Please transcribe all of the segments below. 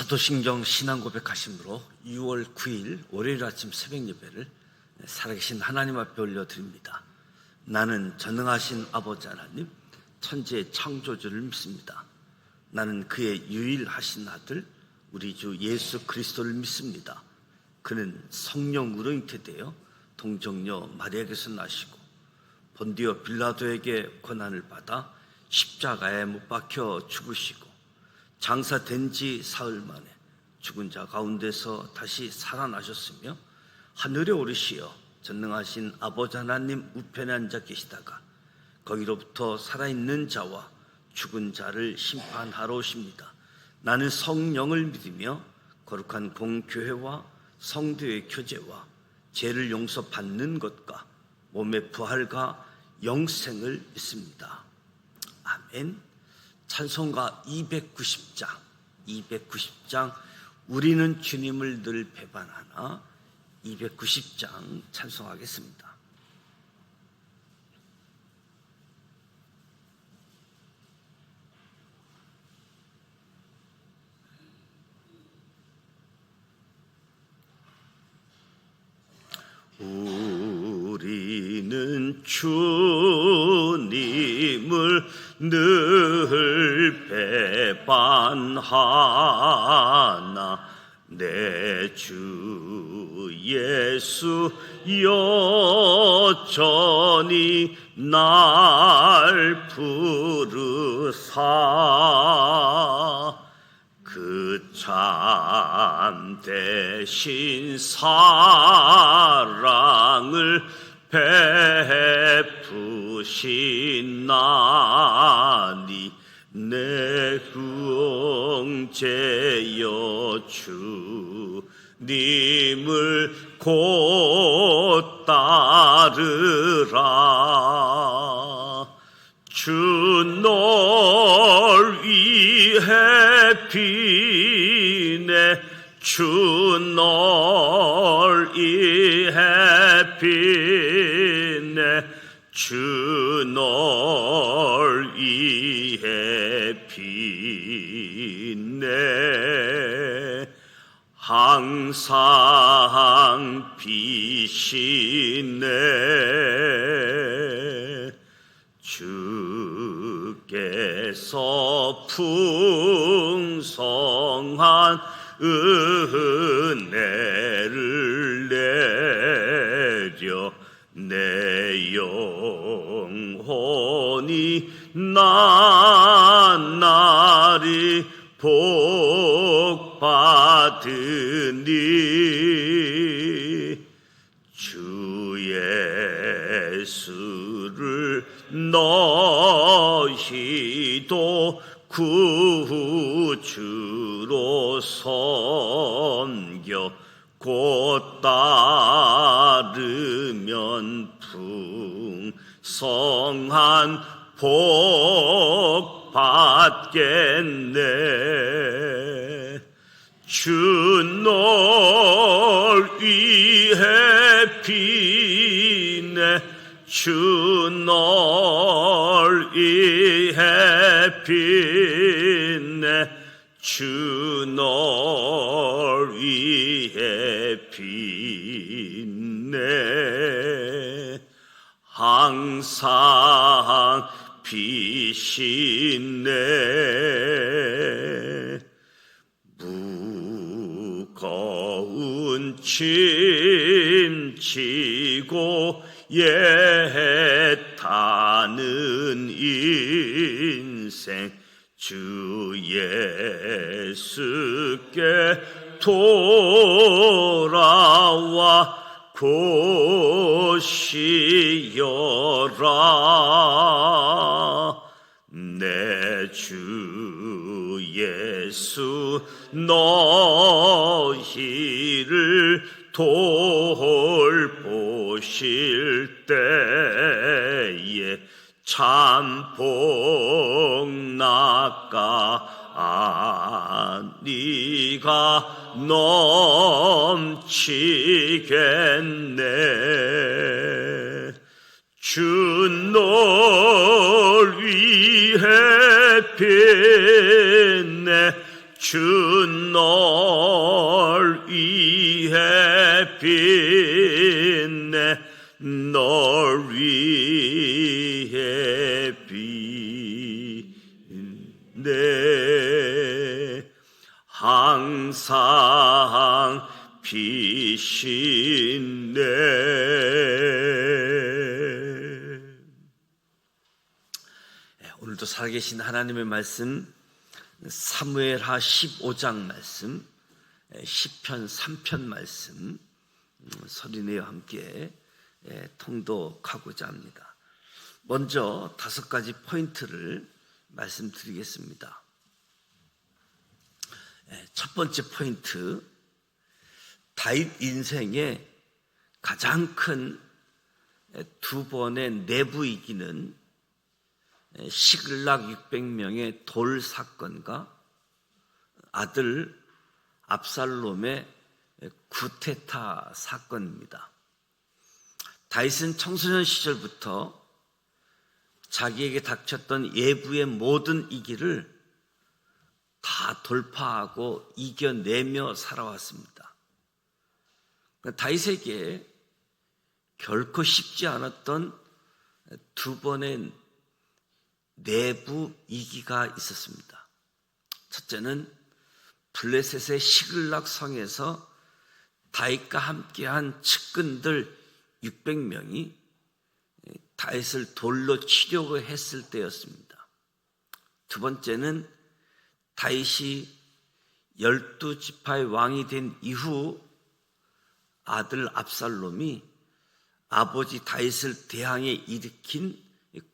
사도신경 신앙고백하심으로 6월 9일 월요일 아침 새벽 예배를 살아계신 하나님 앞에 올려드립니다. 나는 전능하신 아버지 하나님, 천지의 창조주를 믿습니다. 나는 그의 유일하신 아들 우리 주 예수 그리스도를 믿습니다. 그는 성령으로 잉태되어 동정녀 마리아에게서 나시고 본디오 빌라도에게 고난을 받아 십자가에 못 박혀 죽으시고 장사된 지 사흘 만에 죽은 자 가운데서 다시 살아나셨으며 하늘에 오르시어 전능하신 아버지 하나님 우편에 앉아 계시다가 거기로부터 살아있는 자와 죽은 자를 심판하러 오십니다. 나는 성령을 믿으며 거룩한 공교회와 성도의 교제와 죄를 용서받는 것과 몸의 부활과 영생을 믿습니다. 아멘. 찬송가 290장 우리는 주님을 늘 배반하나 290장 찬송하겠습니다. 우리는 주님을 늘 배반하나 내 주 예수 여전히 날 부르사 그 참되신 사랑을 베푸시나니 내 형제여 주님을 곧 따르라. 주 널 위해 비네 주 널 위해 비네 주 널 위해 비네 항상 비시네 주께서 풍성한 은혜를 내려 내 영혼이 나날이 복받으니 주 예수를 너희도 구주로 섬겨 곧 따르면 풍성한 복 받겠네. 주 널 위해 비네 주 널 위해 비네 주 널 위해 비네 항상 비시네 무거운 짐 지고 애타는 인생 주 예수께 돌아와 고시여라. 내 주 예수 너희를 돌보실 때에 참 복낙가 네가 넘치겠네. 주 널 위해 빛내 주 널 위해 빛내 널 위해 빛내 항상 빛이네. 오늘도 살아계신 하나님의 말씀, 사무엘하 15장 말씀, 시편 3편 말씀 소리내어 함께 통독하고자 합니다. 먼저 5가지 포인트를 말씀드리겠습니다. 첫 번째 포인트, 다윗 인생의 가장 큰 2번의 내부 이기는 시글락 600명의 돌 사건과 아들 압살롬의 구테타 사건입니다. 다윗은 청소년 시절부터 자기에게 닥쳤던 예부의 모든 위기를 다 돌파하고 이겨내며 살아왔습니다. 다윗에게 결코 쉽지 않았던 2번의 내부 위기가 있었습니다. 첫째는 블레셋의 시글락 성에서 다윗과 함께한 측근들 600명이 다윗을 돌로 치려고 했을 때였습니다. 두 번째는 다윗이 12지파의 왕이 된 이후 아들 압살롬이 아버지 다윗을 대항해 일으킨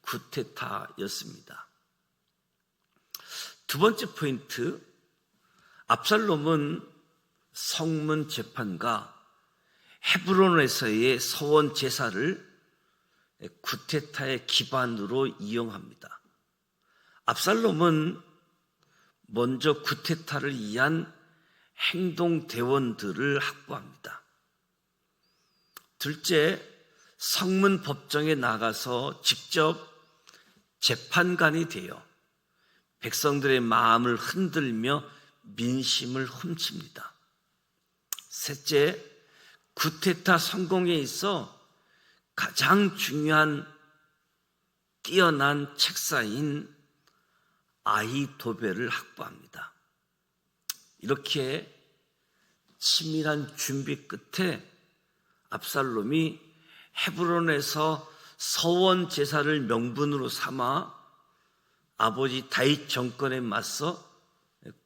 구테타였습니다. 두 번째 포인트, 압살롬은 성문 재판과 헤브론에서의 서원 제사를 구테타의 기반으로 이용합니다. 압살롬은 먼저 구테타를 위한 행동대원들을 확보합니다. 둘째, 성문 법정에 나가서 직접 재판관이 되어 백성들의 마음을 흔들며 민심을 훔칩니다. 셋째, 구테타 성공에 있어 가장 중요한 뛰어난 책사인 아히도벨을 확보합니다. 이렇게 치밀한 준비 끝에 압살롬이 헤브론에서 서원 제사를 명분으로 삼아 아버지 다윗 정권에 맞서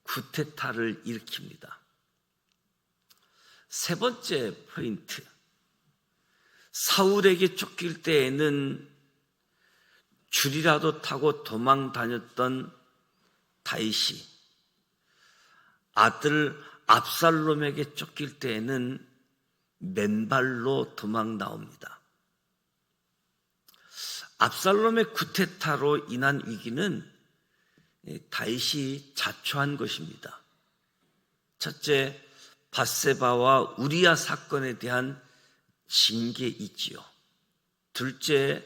구테타를 일으킵니다. 세 번째 포인트, 사울에게 쫓길 때에는 줄이라도 타고 도망 다녔던 다윗이 아들 압살롬에게 쫓길 때에는 맨발로 도망 나옵니다. 압살롬의 구테타로 인한 위기는 다윗이 자초한 것입니다. 첫째, 밧세바와 우리아 사건에 대한 징계이지요. 둘째,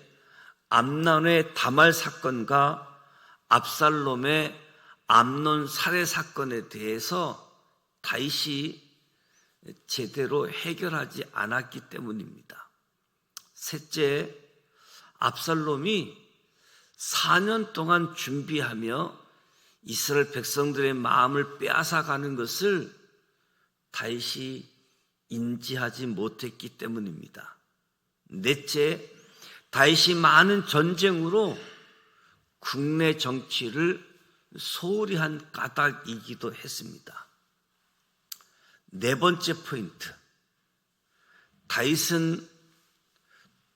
암논의 다말 사건과 압살롬의 암논 살해 사건에 대해서 다윗이 제대로 해결하지 않았기 때문입니다. 셋째, 압살롬이 4년 동안 준비하며 이스라엘 백성들의 마음을 빼앗아가는 것을 다윗이 인지하지 못했기 때문입니다. 넷째, 다윗이 많은 전쟁으로 국내 정치를 소홀히 한 까닭이기도 했습니다. 네 번째 포인트, 다윗은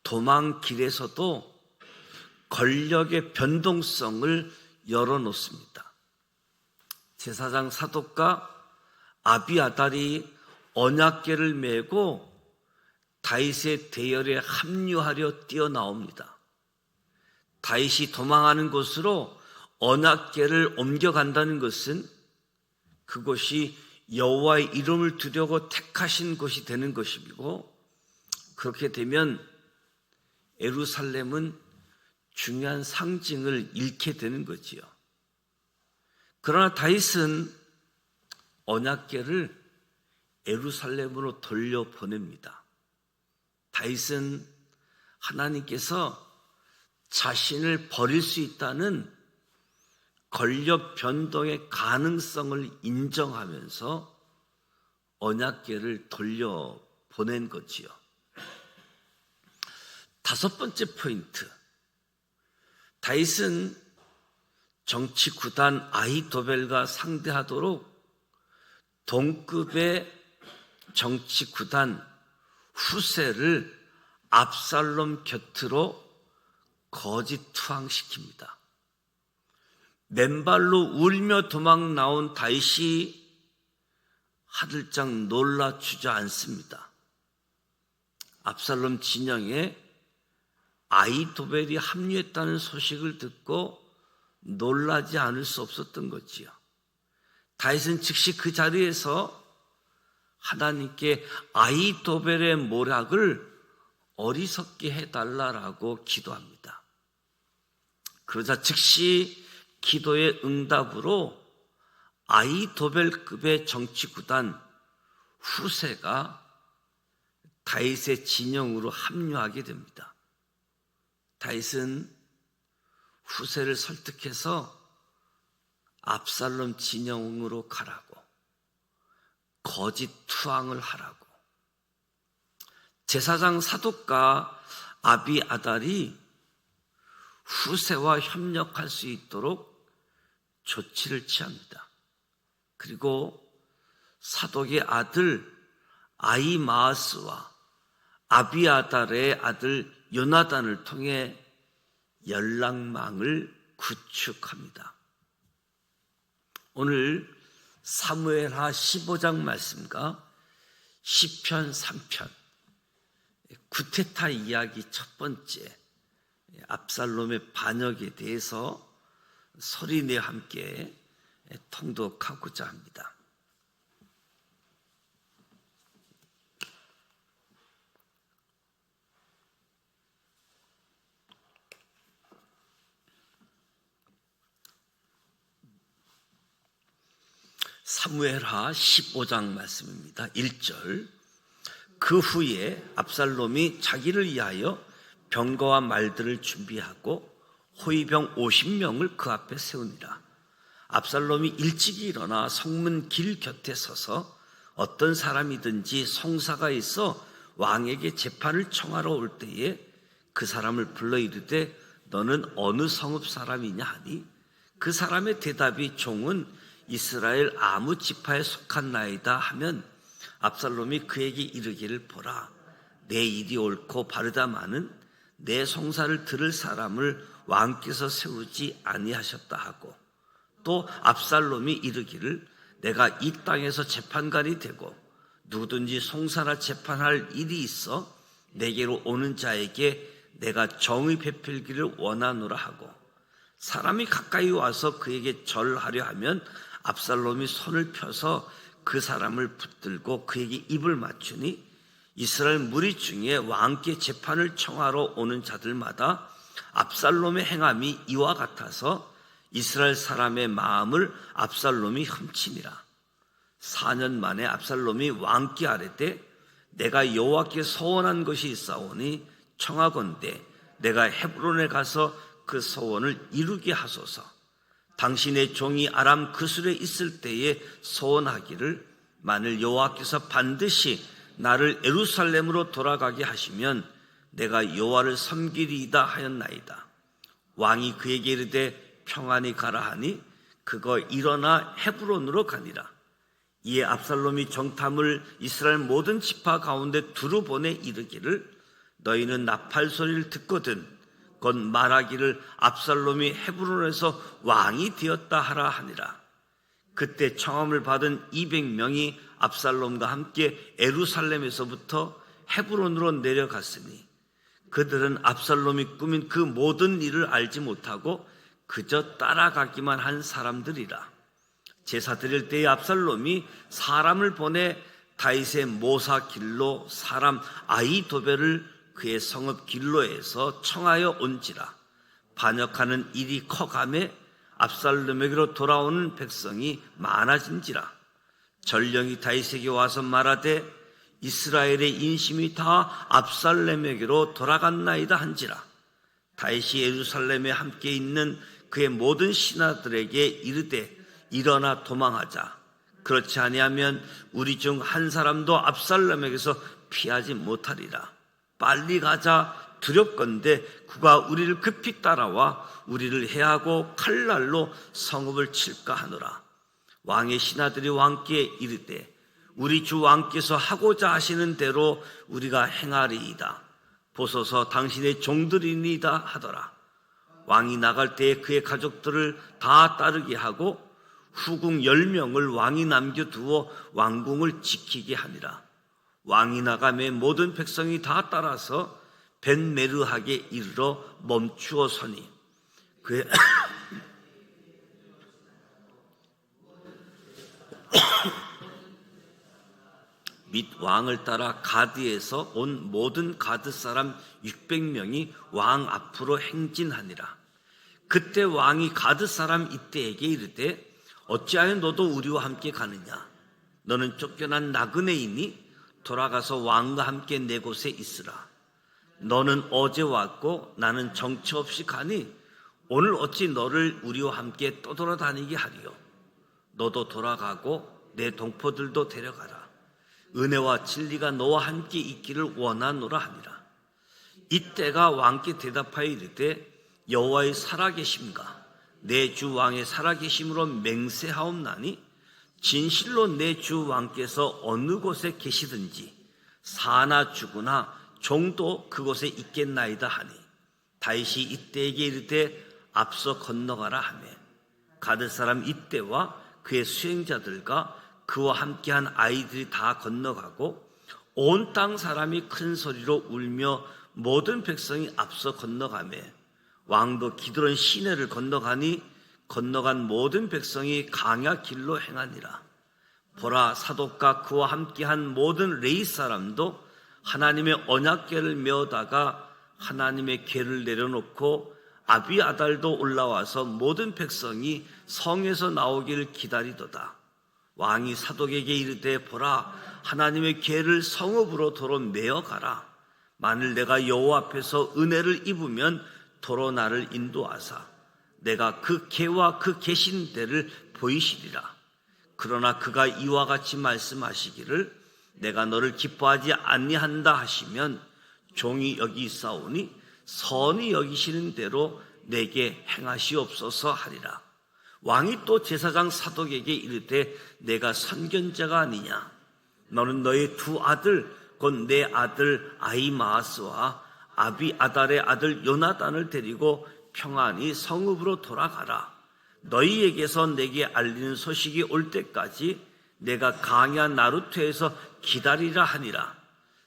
도망길에서도 권력의 변동성을 열어놓습니다. 제사장 사독과 아비아달이 언약궤를 메고 다윗의 대열에 합류하려 뛰어나옵니다. 다윗이 도망하는 곳으로 언약궤를 옮겨간다는 것은 그곳이 여호와의 이름을 두려고 택하신 곳이 되는 것이고, 그렇게 되면 예루살렘은 중요한 상징을 잃게 되는 거지요. 그러나 다윗은 언약궤를 예루살렘으로 돌려보냅니다. 다윗은 하나님께서 자신을 버릴 수 있다는 권력 변동의 가능성을 인정하면서 언약궤를 돌려보낸 거지요. 다섯 번째 포인트, 다윗은 정치 구단 아히도벨과 상대하도록 동급의 정치 구단 후세를 압살롬 곁으로 거짓 투항시킵니다. 맨발로 울며 도망 나온 다윗이 하들짝 놀라 주저앉습니다. 압살롬 진영에 아히도벨이 합류했다는 소식을 듣고 놀라지 않을 수 없었던 거지요. 다윗은 즉시 그 자리에서 하나님께 아히도벨의 모략을 어리석게 해달라라고 기도합니다. 그러자 즉시 기도의 응답으로 아히도벨급의 정치구단 후세가 다윗의 진영으로 합류하게 됩니다. 다윗은 후세를 설득해서 압살롬 진영으로 가라고, 거짓 투항을 하라고, 제사장 사독과 아비아달이 후세와 협력할 수 있도록 조치를 취합니다. 그리고 사독의 아들 아히마아스와 아비아달의 아들 요나단을 통해 연락망을 구축합니다. 오늘 사무엘하 15장 말씀과 시편 3편 구테타 이야기 첫 번째 압살롬의 반역에 대해서 소리내어 함께 통독하고자 합니다. 사무엘하 15장 말씀입니다. 1절. 그 후에 압살롬이 자기를 위하여 병거와 말들을 준비하고 호위병 50명을 그 앞에 세우니라. 압살롬이 일찍이 일어나 성문 길 곁에 서서 어떤 사람이든지 송사가 있어 왕에게 재판을 청하러 올 때에 그 사람을 불러 이르되 너는 어느 성읍 사람이냐 하니 그 사람의 대답이 종은 이스라엘 아무 지파에 속한 나이다 하면 압살롬이 그에게 이르기를 보라, 내 일이 옳고 바르다마는 내 송사를 들을 사람을 왕께서 세우지 아니하셨다 하고, 또 압살롬이 이르기를 내가 이 땅에서 재판관이 되고 누구든지 송사나 재판할 일이 있어 내게로 오는 자에게 내가 정의 베풀기를 원하노라 하고, 사람이 가까이 와서 그에게 절하려 하면 압살롬이 손을 펴서 그 사람을 붙들고 그에게 입을 맞추니 이스라엘 무리 중에 왕께 재판을 청하러 오는 자들마다 압살롬의 행함이 이와 같아서 이스라엘 사람의 마음을 압살롬이 훔치니라. 4년 만에 압살롬이 왕께 아뢰되 내가 여호와께 소원한 것이 있사오니 청하건대 내가 헤브론에 가서 그 소원을 이루게 하소서. 당신의 종이 아람 그술에 있을 때에 소원하기를 만일 여호와께서 반드시 나를 예루살렘으로 돌아가게 하시면 내가 여호와를 섬기리이다 하였나이다. 왕이 그에게 이르되 평안히 가라 하니 그거 일어나 헤브론으로 가니라. 이에 압살롬이 정탐을 이스라엘 모든 지파 가운데 두루 보내 이르기를 너희는 나팔 소리를 듣거든 곧 말하기를 압살롬이 헤브론에서 왕이 되었다 하라 하니라. 그때 청함을 받은 200명이 압살롬과 함께 예루살렘에서부터 헤브론으로 내려갔으니 그들은 압살롬이 꾸민 그 모든 일을 알지 못하고 그저 따라가기만 한 사람들이라. 제사 드릴 때에 압살롬이 사람을 보내 다윗의 모사 길로 사람 아히도벨을 그의 성읍 길로에서 청하여 온지라. 반역하는 일이 커가매 압살롬에게로 돌아오는 백성이 많아진지라. 전령이 다윗에게 와서 말하되 이스라엘의 인심이 다 압살롬에게로 돌아갔나이다 한지라. 다윗이 예루살렘에 함께 있는 그의 모든 신하들에게 이르되 일어나 도망하자. 그렇지 아니하면 우리 중 한 사람도 압살롬에게서 피하지 못하리라. 빨리 가자. 두렵건대 그가 우리를 급히 따라와 우리를 해하고 칼날로 성읍을 칠까 하노라. 왕의 신하들이 왕께 이르되 우리 주 왕께서 하고자 하시는 대로 우리가 행하리이다. 보소서 당신의 종들이니이다 하더라. 왕이 나갈 때에 그의 가족들을 다 따르게 하고 후궁 10명을 왕이 남겨두어 왕궁을 지키게 하니라. 왕이 나가매 모든 백성이 다 따라서 벤메르하게 이르러 멈추어 서니 그의 및 왕을 따라 가드에서 온 모든 가드 사람 600명이 왕 앞으로 행진하니라. 그때 왕이 가드 사람 이때에게 이르되 어찌하여 너도 우리와 함께 가느냐? 너는 쫓겨난 나그네이니 돌아가서 왕과 함께 내 곳에 있으라. 너는 어제 왔고 나는 정처 없이 가니 오늘 어찌 너를 우리와 함께 떠돌아다니게 하리요? 너도 돌아가고 내 동포들도 데려가라. 은혜와 진리가 너와 함께 있기를 원하노라 하니라. 이때가 왕께 대답하여 이르되 여호와의 살아계심과 내 주 왕의 살아계심으로 맹세하옵나니 진실로 내 주 왕께서 어느 곳에 계시든지 사나 죽으나 종도 그곳에 있겠나이다 하니 다윗이 이때에게 이르되 앞서 건너가라 하며 가드 사람 이때와 그의 수행자들과 그와 함께한 아이들이 다 건너가고 온 땅 사람이 큰 소리로 울며 모든 백성이 앞서 건너가며 왕도 기드론 시내를 건너가니 건너간 모든 백성이 강야 길로 행하니라. 보라, 사독과 그와 함께한 모든 레위 사람도 하나님의 언약궤를 메어다가 하나님의 궤를 내려놓고 아비아달도 올라와서 모든 백성이 성에서 나오기를 기다리도다. 왕이 사독에게 이르되 보라, 하나님의 궤를 성읍으로 도로 메어가라. 만일 내가 여호와 앞에서 은혜를 입으면 도로 나를 인도하사 내가 그 궤와 그 계신 데를 보이시리라. 그러나 그가 이와 같이 말씀하시기를 내가 너를 기뻐하지 아니한다 하시면 종이 여기 있사오니 선히 여기시는 대로 내게 행하시옵소서 하리라. 왕이 또 제사장 사독에게 이르되 내가 선견자가 아니냐? 너는 너의 두 아들 곧 내 아들 아히마아스와 아비아달의 아들 요나단을 데리고 평안히 성읍으로 돌아가라. 너희에게서 내게 알리는 소식이 올 때까지 내가 강야 나루트에서 기다리라 하니라.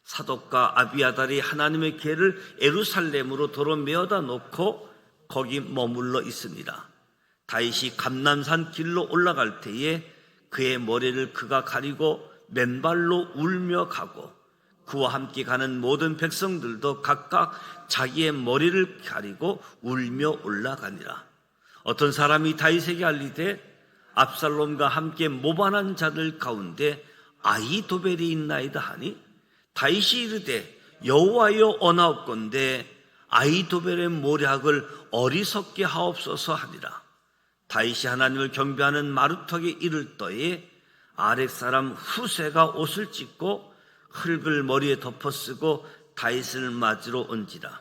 사독과 아비아달이 하나님의 궤를 예루살렘으로 도로 메어다 놓고 거기 머물러 있으니라. 다윗이 감람산 길로 올라갈 때에 그의 머리를 그가 가리고 맨발로 울며 가고 그와 함께 가는 모든 백성들도 각각 자기의 머리를 가리고 울며 올라가니라. 어떤 사람이 다윗에게 알리되 압살롬과 함께 모반한 자들 가운데 아히도벨이 있나이다 하니 다윗이 이르되 여호와여 언하옵건대 아히도벨의 모략을 어리석게 하옵소서 하니라. 다윗이 하나님을 경배하는 마루턱에 이를 때에 아렉 사람 후세가 옷을 찢고 흙을 머리에 덮어쓰고 다윗을 맞으러 온지라.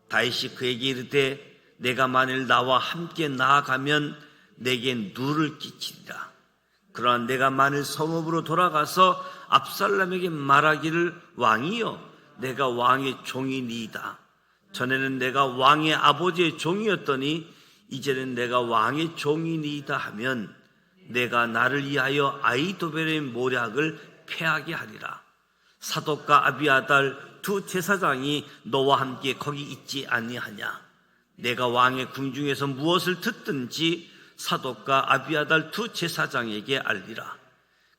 다윗이 그에게 이르되 내가 만일 나와 함께 나아가면 내게 누를 끼치리라. 그러나 내가 만일 성읍으로 돌아가서 압살롬에게 말하기를 왕이여 내가 왕의 종이니이다. 전에는 내가 왕의 아버지의 종이었더니 이제는 내가 왕의 종이니이다 하면 내가 나를 위하여 아히도벨의 모략을 패하게 하리라. 사독과 아비아달 두 제사장이 너와 함께 거기 있지 아니하냐? 내가 왕의 궁중에서 무엇을 듣든지 사독과 아비아달 두 제사장에게 알리라.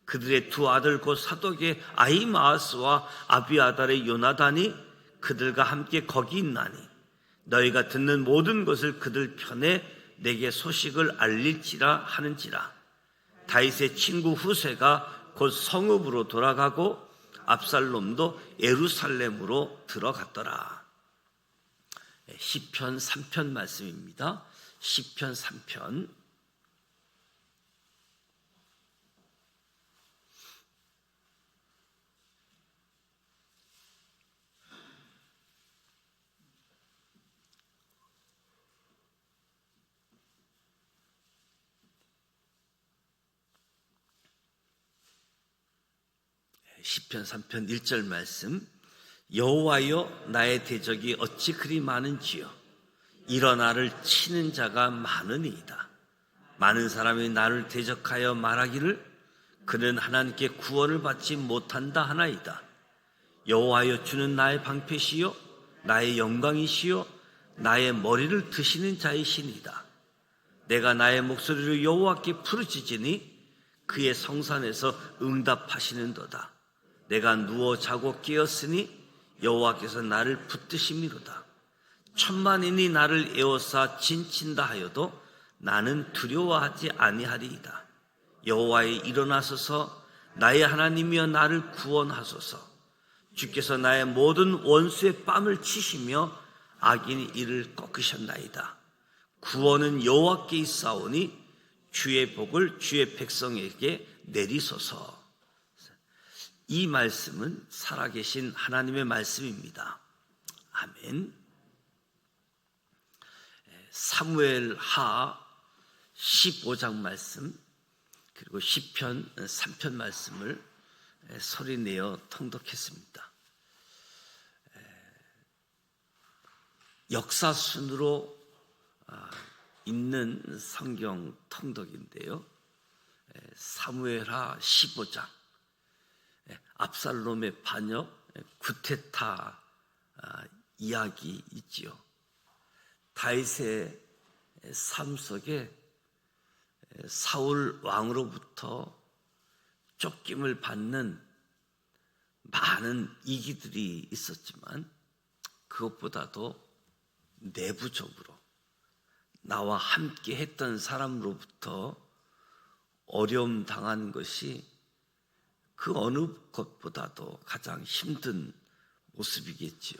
그들의 두 아들 곧 사독의 아히마아스와 아비아달의 요나단이 그들과 함께 거기 있나니 너희가 듣는 모든 것을 그들 편에 내게 소식을 알릴지라 하는지라. 다윗의 친구 후세가 곧 성읍으로 돌아가고 압살롬도 예루살렘으로 들어갔더라. 시편 3편 말씀입니다. 시편 3편. 시편 3편 1절 말씀. 여호와여, 나의 대적이 어찌 그리 많은지요. 일어나를 치는 자가 많으니이다. 많은 사람이 나를 대적하여 말하기를 그는 하나님께 구원을 받지 못한다 하나이다. 여호와여, 주는 나의 방패시요 나의 영광이시요 나의 머리를 드시는 자이시니이다. 내가 나의 목소리로 여호와께 부르짖으니 그의 성산에서 응답하시는도다. 내가 누워 자고 깨었으니 여호와께서 나를 붙드심이로다. 천만인이 나를 에워싸 진친다 하여도 나는 두려워하지 아니하리이다. 여호와여, 일어나소서. 나의 하나님이여, 나를 구원하소서. 주께서 나의 모든 원수의 뺨을 치시며 악인이 이를 꺾으셨나이다. 구원은 여호와께 있사오니 주의 복을 주의 백성에게 내리소서. 이 말씀은 살아계신 하나님의 말씀입니다. 아멘. 사무엘하 15장 말씀 그리고 시편 3편 말씀을 소리내어 통독했습니다. 역사순으로 있는 성경 통독인데요. 사무엘하 15장 압살롬의 반역 구테타 이야기 있지요. 다윗의 삶 속에 사울 왕으로부터 쫓김을 받는 많은 이기들이 있었지만 그것보다도 내부적으로 나와 함께 했던 사람으로부터 어려움 당한 것이 그 어느 것보다도 가장 힘든 모습이겠지요.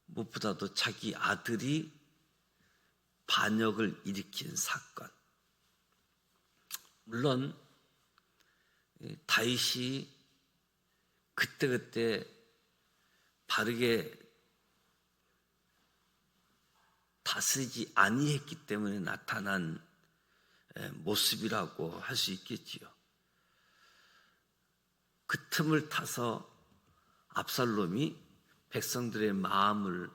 무엇보다도 자기 아들이 반역을 일으킨 사건. 물론 다윗이 그때그때 바르게 다스리지 아니했기 때문에 나타난 모습이라고 할 수 있겠지요. 그 틈을 타서 압살롬이 백성들의 마음을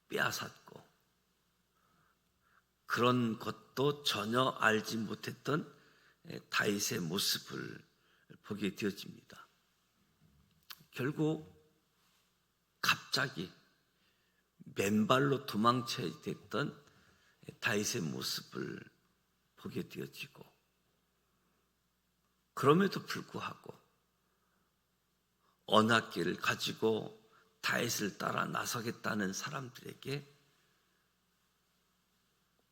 빼앗았고 그런 것도 전혀 알지 못했던 다윗의 모습을 보게 되어집니다. 결국 갑자기 맨발로 도망쳐야 됐던 다윗의 모습을 보게 되어지고 그럼에도 불구하고 언약궤를 가지고 다윗을 따라 나서겠다는 사람들에게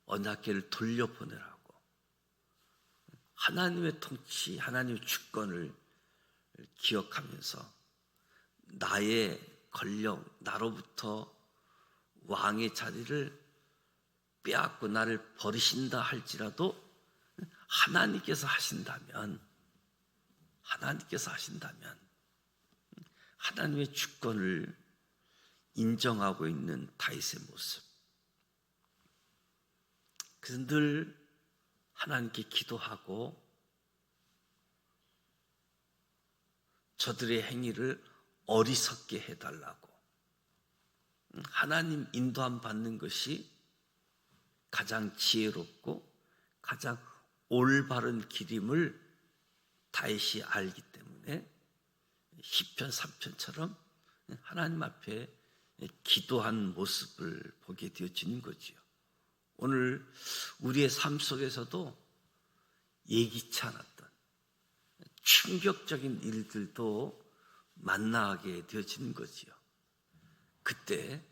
언약궤를 돌려보내라고 하나님의 통치, 하나님의 주권을 기억하면서 나의 권력, 나로부터 왕의 자리를 빼앗고 나를 버리신다 할지라도 하나님께서 하신다면 하나님의 주권을 인정하고 있는 다윗의 모습. 그래서 늘 하나님께 기도하고 저들의 행위를 어리석게 해달라고 하나님 인도함 받는 것이 가장 지혜롭고 가장 올바른 길임을 다윗이 알기 때문에 시편 3편처럼 하나님 앞에 기도한 모습을 보게 되어지는 거지요. 오늘 우리의 삶 속에서도 예기치 않았던 충격적인 일들도 만나게 되어지는 거지요. 그때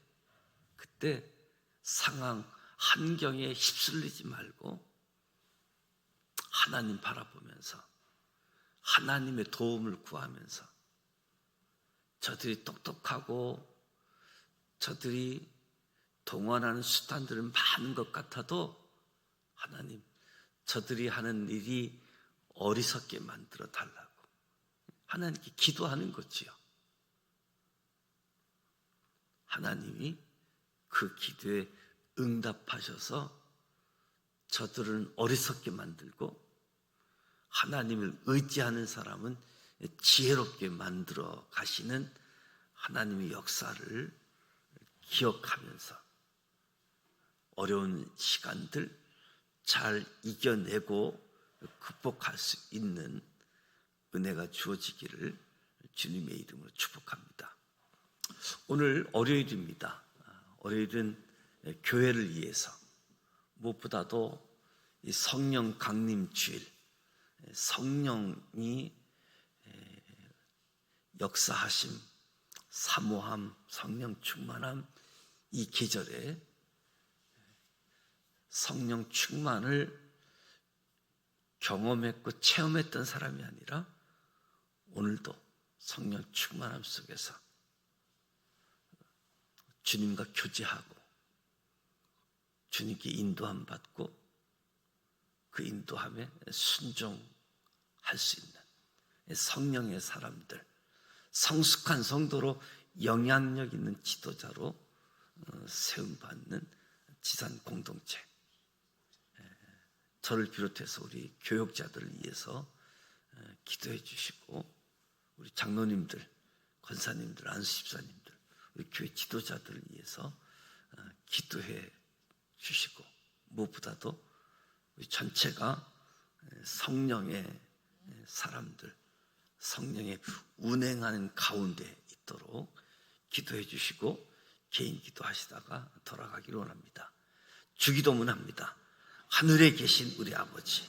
상황, 환경에 휩쓸리지 말고 하나님 바라보면서 하나님의 도움을 구하면서 저들이 똑똑하고 저들이 동원하는 수단들은 많은 것 같아도 하나님, 저들이 하는 일이 어리석게 만들어 달라고 하나님께 기도하는 거지요. 하나님이 그 기도에 응답하셔서 저들은 어리석게 만들고 하나님을 의지하는 사람은 지혜롭게 만들어 가시는 하나님의 역사를 기억하면서 어려운 시간들 잘 이겨내고 극복할 수 있는 은혜가 주어지기를 주님의 이름으로 축복합니다. 오늘 월요일입니다. 월요일은 교회를 위해서 무엇보다도 이 성령 강림 주일, 성령이 역사하심, 사모함, 성령 충만함, 이 계절에 성령 충만을 경험했고 체험했던 사람이 아니라 오늘도 성령 충만함 속에서 주님과 교제하고 주님께 인도함 받고 그 인도함에 순종할 수 있는 성령의 사람들, 성숙한 성도로 영향력 있는 지도자로 세움받는 지산 공동체, 저를 비롯해서 우리 교역자들을 위해서 기도해 주시고 우리 장로님들, 권사님들, 안수집사님들, 우리 교회 지도자들을 위해서 기도해 주시고 무엇보다도 우리 전체가 성령의 사람들, 성령의 운행하는 가운데 있도록 기도해 주시고 개인 기도하시다가 돌아가기를 원합니다. 주기도문 합니다. 하늘에 계신 우리 아버지,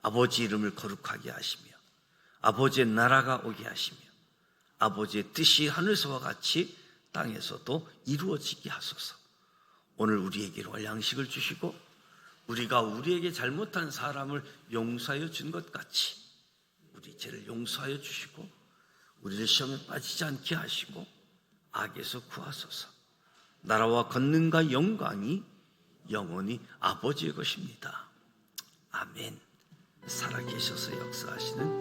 아버지 이름을 거룩하게 하시며 아버지의 나라가 오게 하시며 아버지의 뜻이 하늘에서와 같이 땅에서도 이루어지게 하소서. 오늘 우리에게 일용할 양식을 주시고 우리가 우리에게 잘못한 사람을 용서하여 준 것 같이 우리 죄를 용서하여 주시고 우리를 시험에 빠지지 않게 하시고 악에서 구하소서. 나라와 권능과 영광이 영원히 아버지의 것입니다. 아멘. 살아계셔서 역사하시는